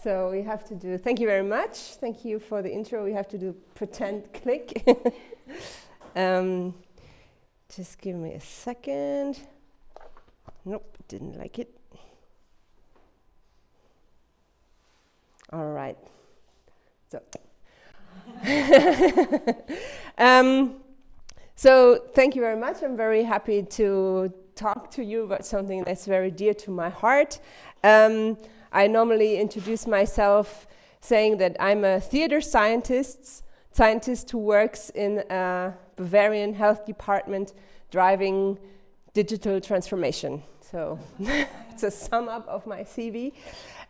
So we have to do, thank you very much. Thank you for the intro. We have to do pretend click. Just give me a second. Nope, didn't like it. All right. So, so thank you very much. I'm very happy to talk to you about something that's very dear to my heart. I normally introduce myself saying that I'm a theater scientist who works in a Bavarian health department driving digital transformation. So it's a sum up of my CV.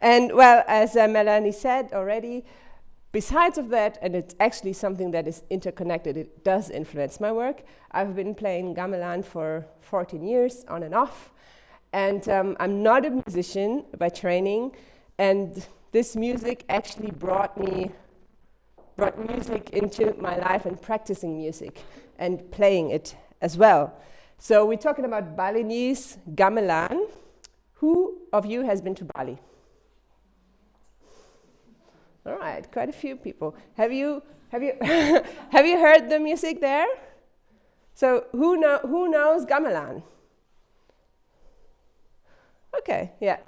And well, as Melanie said already, besides of that, and it's actually something that is interconnected, it does influence my work. I've been playing gamelan for 14 years, on and off. And I'm not a musician by training, and this music actually brought music into my life and practicing music and playing it as well. So we're talking about Balinese gamelan. Who of you has been to Bali? All right, quite a few people. Have you have you heard the music there? So who knows gamelan? Okay, yeah.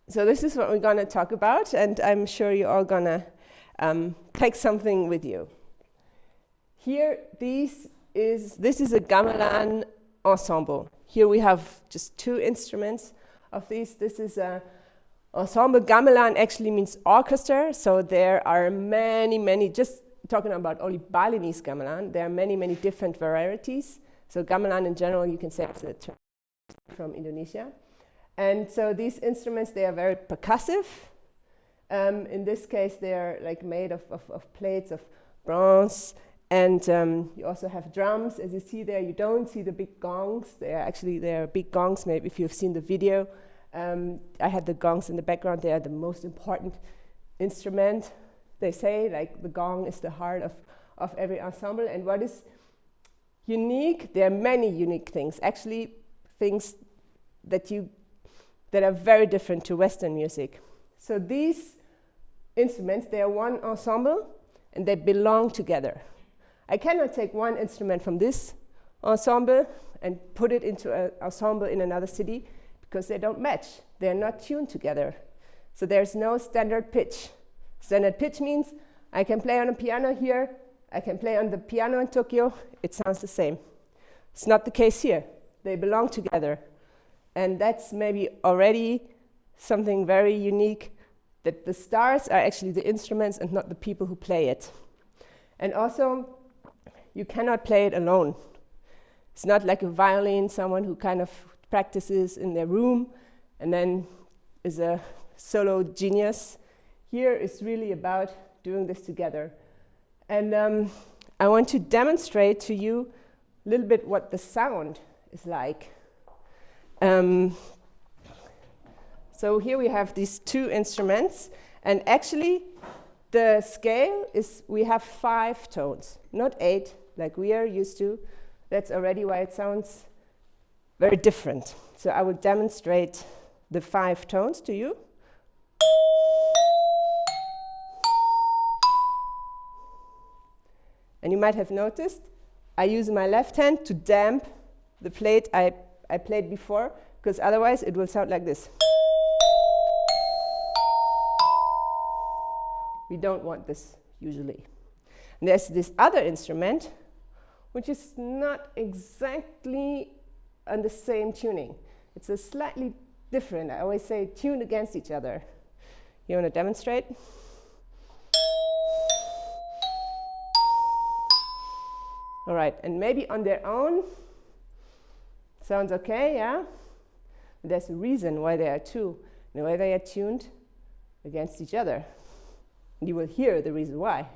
So this is what we're going to talk about, and I'm sure you're all going to take something with you. Here, this is a gamelan ensemble. Here we have just 2 instruments of these. This is a ensemble. Gamelan actually means orchestra, so there are many, just talking about only Balinese gamelan, there are many different varieties. So gamelan in general, you can say it's a term from Indonesia. And so these instruments, they are very percussive. In this case, they are like made of plates of bronze. And you also have drums. As you see there, you don't see the big gongs. They are big gongs, maybe if you've seen the video. I had the gongs in the background. They are the most important instrument. They say like the gong is the heart of every ensemble. And what is unique, there are many unique things. Actually, things that are very different to Western music. So these instruments, they are one ensemble and they belong together. I cannot take one instrument from this ensemble and put it into an ensemble in another city because they don't match. They're not tuned together. So there's no standard pitch. Standard pitch means I can play on a piano here, I can play on the piano in Tokyo, it sounds the same. It's not the case here. They belong together. And that's maybe already something very unique, that the stars are actually the instruments and not the people who play it. And also, you cannot play it alone. It's not like a violin, someone who kind of practices in their room and then is a solo genius. Here it's really about doing this together. And I want to demonstrate to you a little bit what the sound is like. So here we have these 2 instruments, and actually the scale is, we have 5 tones, not 8 like we are used to. That's already why it sounds very different. So I will demonstrate the 5 tones to you. And you might have noticed I use my left hand to damp the plate I played before, because otherwise it will sound like this. We don't want this usually. And there's this other instrument, which is not exactly on the same tuning. It's a slightly different. I always say tuned against each other. You want to demonstrate? All right, and maybe on their own, sounds okay, yeah? There's a reason why they are 2, and why they are tuned against each other. And you will hear the reason why.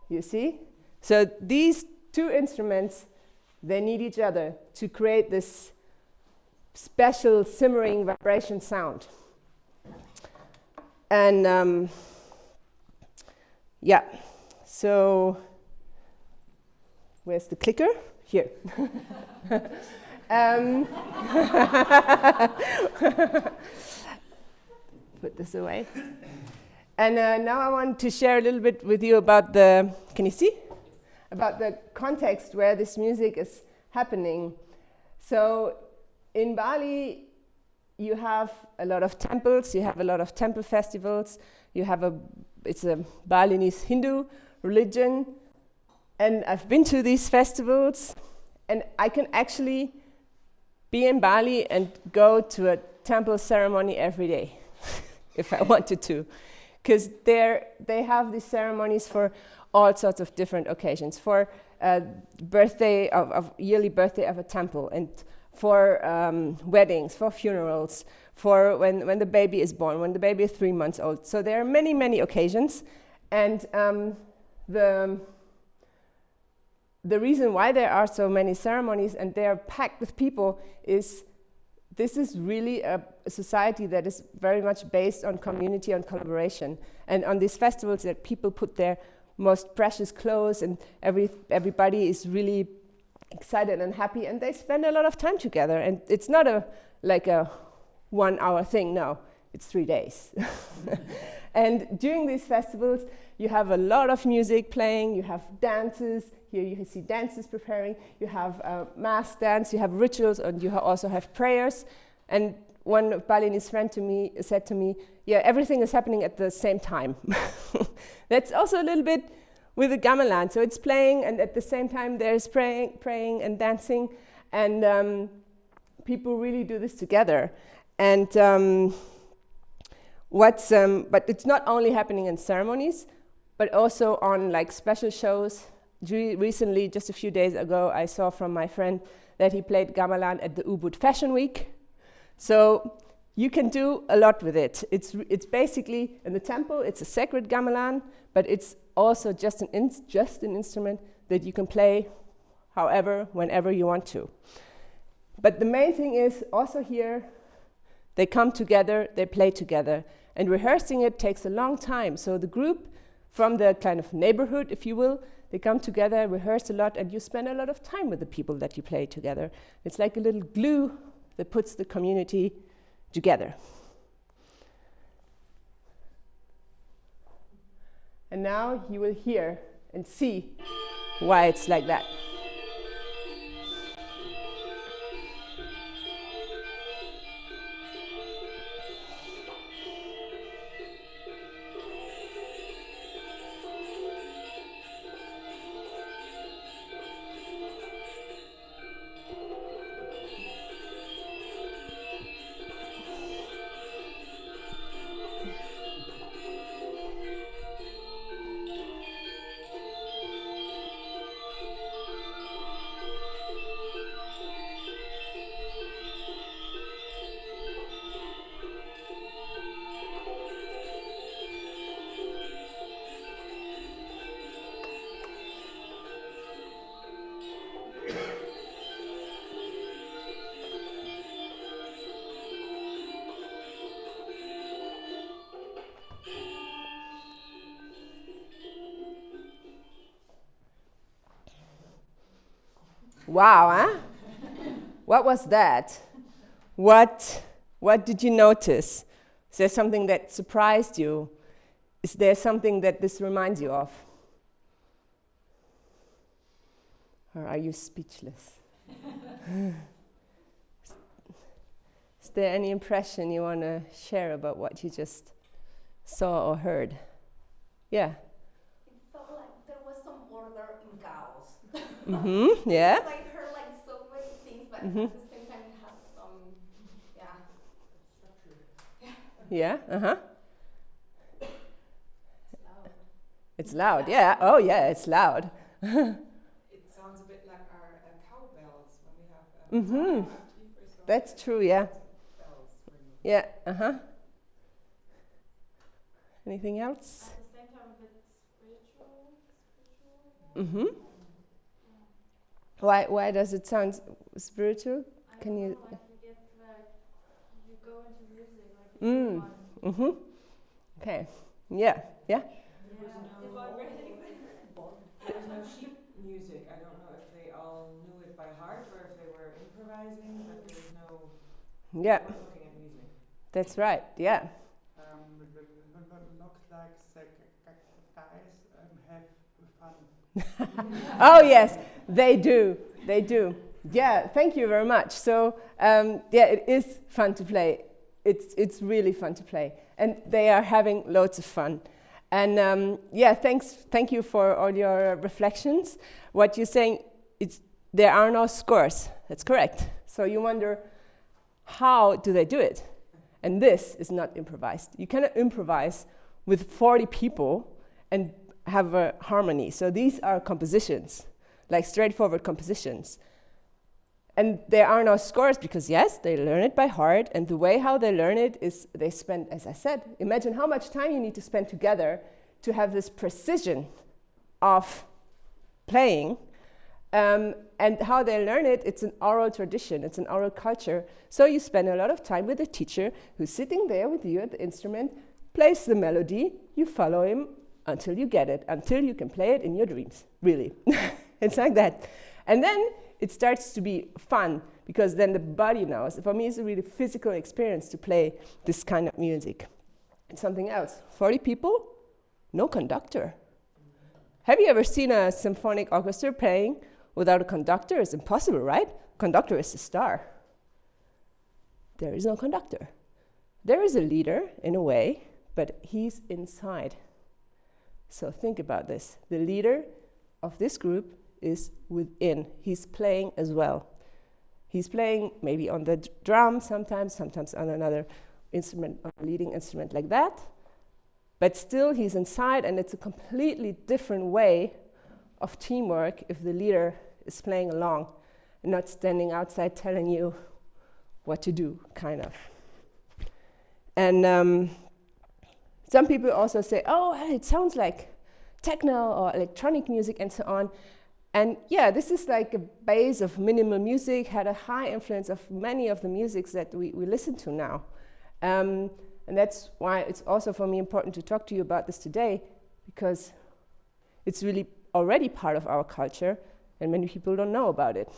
You see? So these 2 instruments, they need each other to create this special simmering vibration sound. And yeah, so where's the clicker? Here. Put this away. And now I want to share a little bit with you about the, can you see? About the context where this music is happening. So in Bali, you have a lot of temples, you have a lot of temple festivals, it's a Balinese Hindu religion, and I've been to these festivals, and I can actually be in Bali and go to a temple ceremony every day, if I wanted to. Because they have these ceremonies for all sorts of different occasions, for yearly birthday of a temple, and for weddings, for funerals, for when the baby is born, when the baby is 3 months old. So there are many, many occasions, and the reason why there are so many ceremonies and they are packed with people is this is really a society that is very much based on community and collaboration. And on these festivals that people put their most precious clothes, and everybody is really excited and happy, and they spend a lot of time together. And it's not like a 1 hour thing, no, it's 3 days. And during these festivals, you have a lot of music playing, you have dances. Here you can see dances preparing, you have mass dance, you have rituals, and you also have prayers. And one Balinese friend said to me, yeah, everything is happening at the same time. That's also a little bit with the gamelan. So it's playing, and at the same time there's praying and dancing, and people really do this together. And but it's not only happening in ceremonies, but also on like special shows. Recently, just a few days ago, I saw from my friend that he played gamelan at the Ubud Fashion Week. So you can do a lot with it. It's basically, in the temple, it's a sacred gamelan, but it's also just an instrument that you can play however, whenever you want to. But the main thing is, also here, they come together, they play together. And rehearsing it takes a long time. So the group from the kind of neighborhood, if you will, they come together, rehearse a lot, and you spend a lot of time with the people that you play together. It's like a little glue that puts the community together. And now you will hear and see why it's like that. Wow, huh? What was that? What did you notice? Is there something that surprised you? Is there something that this reminds you of? Or are you speechless? Is there any impression you want to share about what you just saw or heard? Yeah. It felt like there was some order in chaos. Mm-hmm. Yeah. I heard like so many things, but at the same time it had some, structure. Yeah. Uh-huh. It's loud. It's loud. Yeah. Oh, yeah. It's loud. It sounds a bit like our cowbells when we have. That's true. Yeah. Bells. Yeah. Uh-huh. Anything else? At the same time, a bit spiritual. Mm-hmm. Why does it sound spiritual? Can you? Like you get like you go into music like it's one. Mm-hmm. Okay. Yeah. Yeah. There was no sheet music. I don't know if they all knew it by heart or if they were improvising, but there was no. Yeah. They weren't looking at music. That's right. Yeah. Looks like the guys have fun. Oh yes, they do. They do. Yeah. Thank you very much. So yeah, it is fun to play. It's really fun to play, and they are having loads of fun. And yeah, thank you for all your reflections. What you're saying, there are no scores. That's correct. So you wonder, how do they do it? And this is not improvised. You cannot improvise with 40 people and have a harmony. So these are compositions, like straightforward compositions. And there are no scores because, yes, they learn it by heart. And the way how they learn it is they spend, as I said, imagine how much time you need to spend together to have this precision of playing. And how they learn it, it's an oral tradition, it's an oral culture. So you spend a lot of time with a teacher who's sitting there with you at the instrument, plays the melody, you follow him until you get it, until you can play it in your dreams, really. It's like that. And then it starts to be fun, because then the body knows. For me, it's a really physical experience to play this kind of music. It's something else. 40 people, no conductor. Have you ever seen a symphonic orchestra playing without a conductor? It's impossible, right? Conductor is the star. There is no conductor. There is a leader, in a way, but he's inside. So think about this. The leader of this group is within. He's playing as well. He's playing maybe on the drum sometimes on another instrument, on a leading instrument like that. But still he's inside, and it's a completely different way of teamwork if the leader is playing along and not standing outside telling you what to do, kind of. And some people also say, oh, it sounds like techno or electronic music and so on. And yeah, this is like a base of minimal music, had a high influence of many of the musics that we listen to now. And that's why it's also for me important to talk to you about this today, because it's really already part of our culture and many people don't know about it.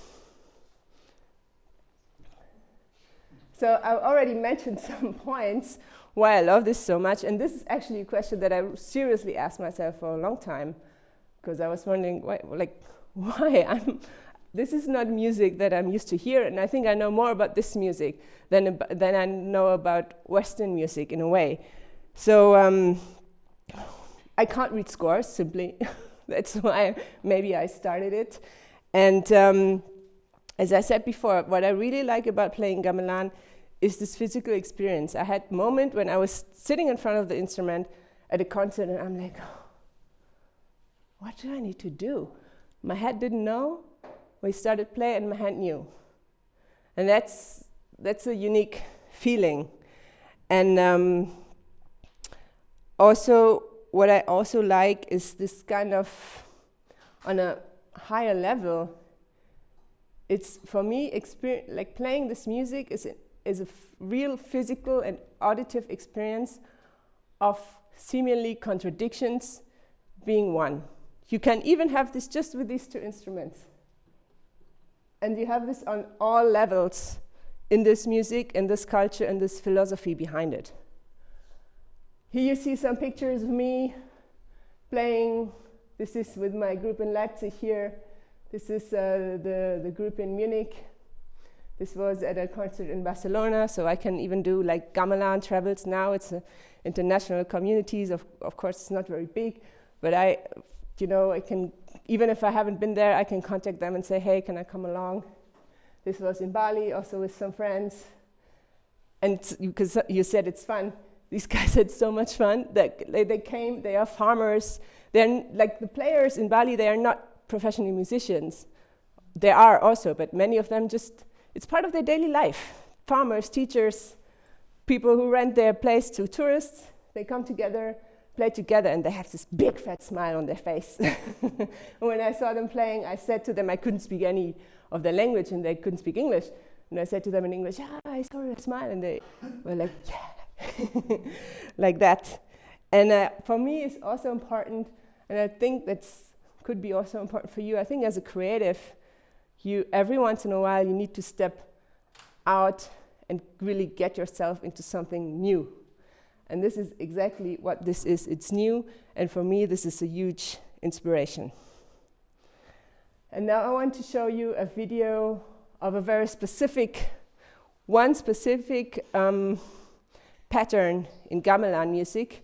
So I already mentioned some points why I love this so much, and this is actually a question that I seriously asked myself for a long time, because I was wondering, why this is not music that I'm used to hear, and I think I know more about this music than I know about Western music in a way. So I can't read scores, simply. That's why maybe I started it. And as I said before, what I really like about playing gamelan is this physical experience. I had a moment when I was sitting in front of the instrument at a concert, and I'm like, what do I need to do? My head didn't know. We started playing, and my hand knew. And that's a unique feeling. And also, what I also like is this kind of, on a higher level, it's, for me, like playing this music is a real physical and auditive experience of seemingly contradictions being one. You can even have this just with these two instruments. And you have this on all levels in this music, in this culture, and this philosophy behind it. Here you see some pictures of me playing. This is with my group in Leipzig here. This is the group in Munich. This was at a concert in Barcelona, so I can even do like gamelan travels now. It's international communities. Of course, it's not very big, but I can, even if I haven't been there, I can contact them and say, hey, can I come along? This was in Bali, also with some friends. And because you said it's fun, these guys had so much fun that they came. They are farmers. They're like the players in Bali. They are not professional musicians. They are also, but many of them just, it's part of their daily life. Farmers, teachers, people who rent their place to tourists, they come together, play together, and they have this big fat smile on their face. When I saw them playing, I said to them, I couldn't speak any of their language and they couldn't speak English. And I said to them in English, I saw your smile, and they were like, yeah, like that. And for me, it's also important, and I think that's could be also important for you. I think as a creative, you every once in a while you need to step out and really get yourself into something new. And this is exactly what this is. It's new, and for me, this is a huge inspiration. And now I want to show you a video of a very specific, one specific pattern in gamelan music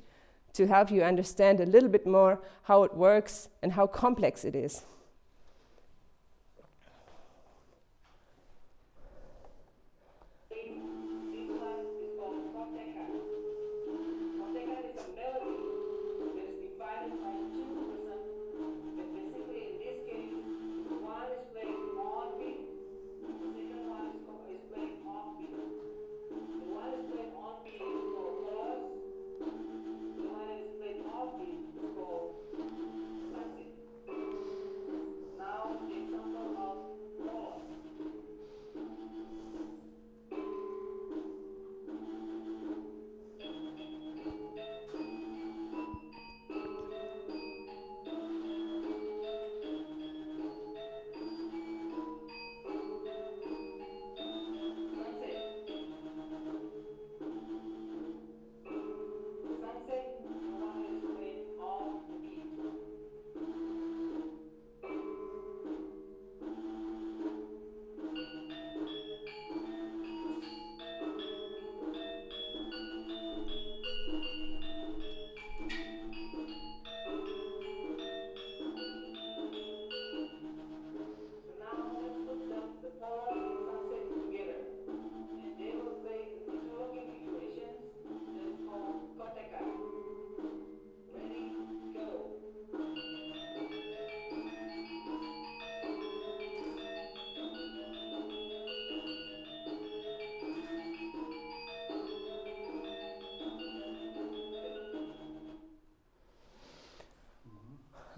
to help you understand a little bit more how it works and how complex it is.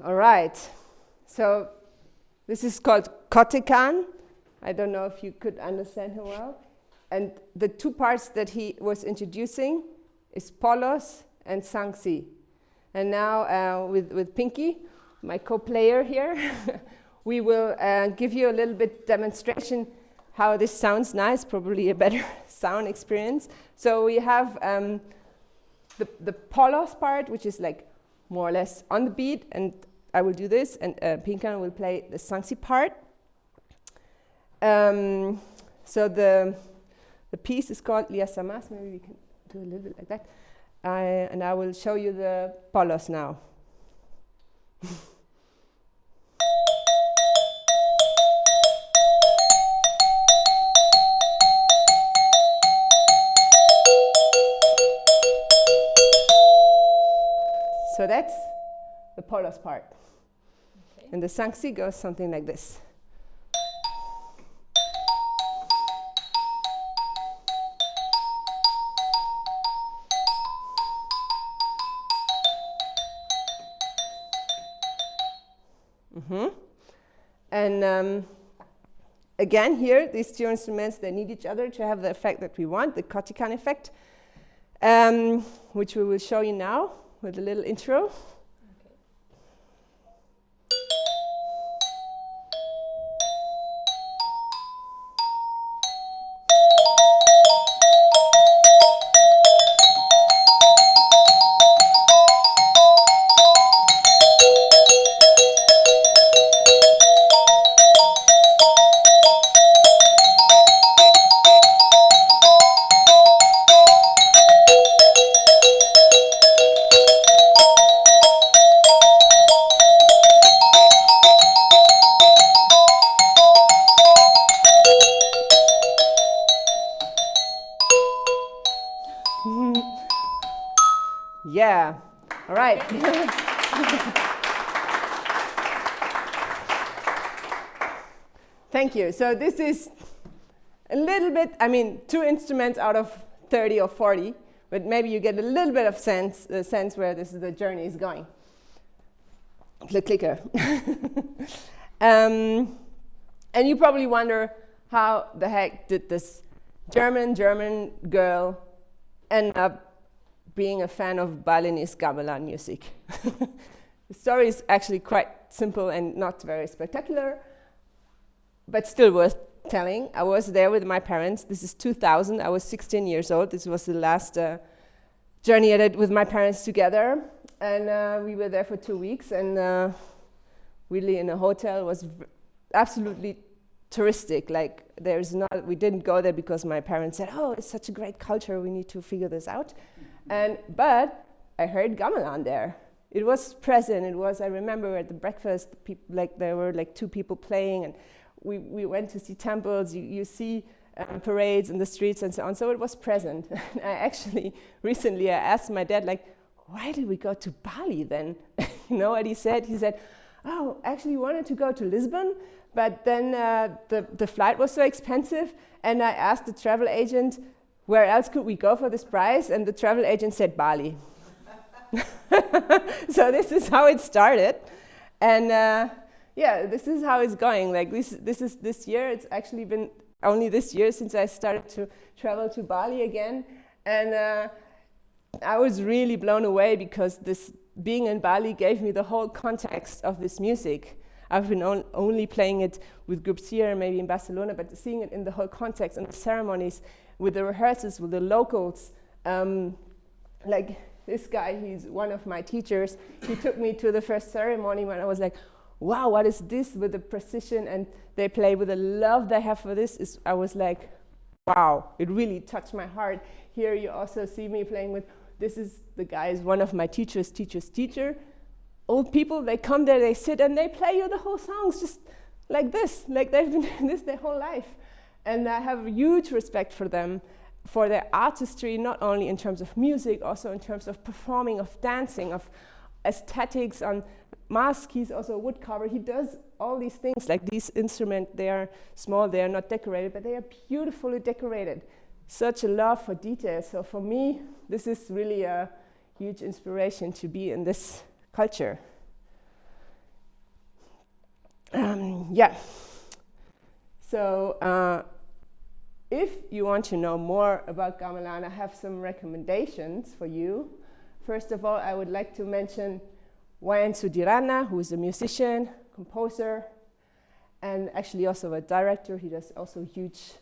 All right, so this is called Kotekan. I don't know if you could understand him well. And the two parts that he was introducing is Polos and Sangsi. And now with Pinky, my co-player here, we will give you a little bit demonstration how this sounds nice, probably a better sound experience. So we have the Polos part, which is like more or less on the beat, and I will do this, and Pinkan will play the Sangsi part. So the piece is called Liasamas. Maybe we can do a little bit like that. And I will show you the Polos now. So that's the Polos part. Okay. And the Sangsi goes something like this. And again, here, these two instruments, they need each other to have the effect that we want, the Kotekan effect, which we will show you now with a little intro. Yeah, all right. Thank you. So this is a little bit, I mean, 2 instruments out of 30 or 40, but maybe you get a little bit of sense where the journey is going. The clicker. And you probably wonder how the heck did this German girl end up being a fan of Balinese gamelan music. The story is actually quite simple and not very spectacular, but still worth telling. I was there with my parents. This is 2000. I was 16 years old. This was the last journey I did with my parents together. And we were there for 2 weeks, and really in a hotel. It was absolutely touristic. Like, we didn't go there because my parents said, oh, it's such a great culture, we need to figure this out. But I heard gamelan there. It was present. I remember at the breakfast, there were like 2 people playing, and we went to see temples. You see parades in the streets and so on. So it was present. I actually recently I asked my dad, like, why did we go to Bali then? You know what he said? He said, oh, actually we wanted to go to Lisbon, but then the flight was so expensive, and I asked the travel agent, where else could we go for this price? And the travel agent said Bali. So this is how it started, and this is how it's going. Like, this year. It's actually been only this year since I started to travel to Bali again, and I was really blown away because this being in Bali gave me the whole context of this music. I've been only playing it with groups here, maybe in Barcelona, but seeing it in the whole context and the ceremonies, with the rehearsals, with the locals, like. This guy, he's one of my teachers. He took me to the first ceremony when I was like, wow, what is this, with the precision, and they play with the love they have for this. I was like, wow, it really touched my heart. Here you also see me playing with, this is the guy is one of my teacher's teacher. Old people, they come there, they sit, and they play you the whole songs just like this, like they've been doing this their whole life. And I have huge respect for them, for their artistry, not only in terms of music, also in terms of performing, of dancing, of aesthetics. On mask, he's also a woodcarver. He does all these things, like these instruments. They are small, they are not decorated, but they are beautifully decorated. Such a love for detail. So for me, this is really a huge inspiration to be in this culture. So if you want to know more about gamelan, I have some recommendations for you. First of all, I would like to mention Wayan Sudirana, who is a musician, composer, and actually also a director. He does also huge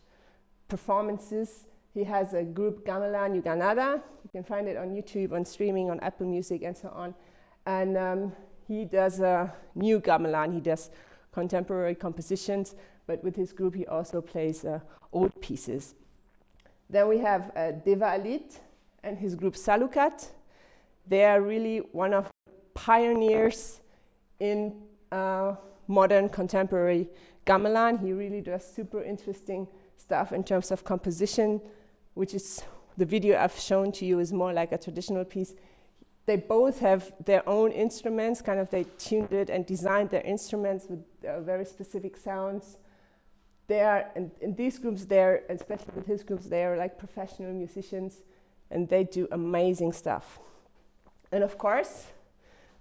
performances. He has a group, Gamelan Yuganada. You can find it on YouTube, on streaming, on Apple Music, and so on. And he does a new gamelan. He does contemporary compositions, but with his group he also plays old pieces. Then we have Deva Alit and his group Salukat. They are really one of the pioneers in modern contemporary gamelan. He really does super interesting stuff in terms of composition, which is the video I've shown to you is more like a traditional piece. They both have their own instruments, kind of they tuned it and designed their instruments with very specific sounds. They are, in these groups, especially with his groups, they are like professional musicians, and they do amazing stuff. And of course,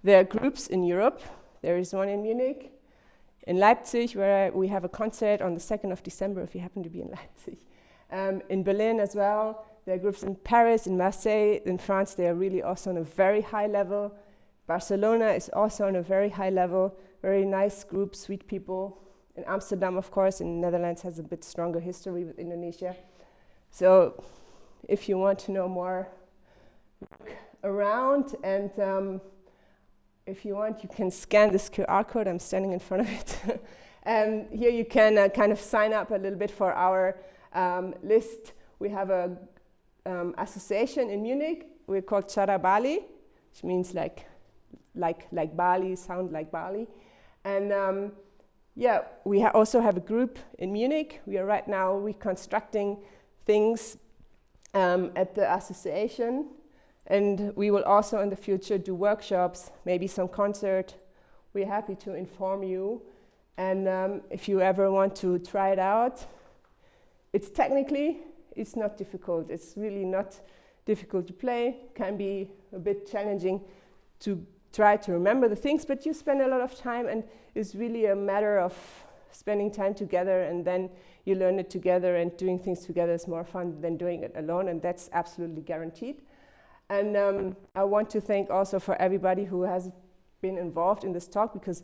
there are groups in Europe. There is one in Munich, in Leipzig, where we have a concert on the 2nd of December, if you happen to be in Leipzig. In Berlin as well. There are groups in Paris, in Marseille, in France. They are really also on a very high level. Barcelona is also on a very high level. Very nice group, sweet people. In Amsterdam, of course, in the Netherlands, has a bit stronger history with Indonesia. So if you want to know more, look around, and if you want, you can scan this QR code. I'm standing in front of it. And here you can kind of sign up a little bit for our list. We have a association in Munich. We're called Cara Bali, which means like Bali, sound like Bali. And we also have a group in Munich. We are right now reconstructing things at the association. And we will also in the future do workshops, maybe some concert. We're happy to inform you. And if you ever want to try it out, it's not difficult. It's really not difficult to play. Can be a bit challenging to try to remember the things, but you spend a lot of time, and it's really a matter of spending time together, and then you learn it together, and doing things together is more fun than doing it alone, and that's absolutely guaranteed. And I want to thank also for everybody who has been involved in this talk, because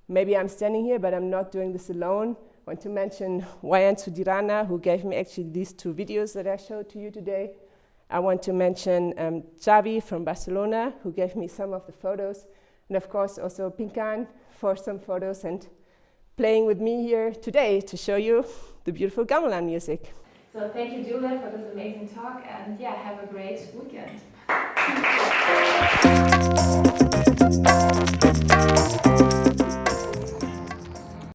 maybe I'm standing here, but I'm not doing this alone. I want to mention Wayan Sudirana, who gave me actually these 2 videos that I showed to you today. I want to mention Xavi from Barcelona, who gave me some of the photos. And of course also Pinkan for some photos and playing with me here today to show you the beautiful gamelan music. So thank you, Julia, for this amazing talk, and yeah, have a great weekend.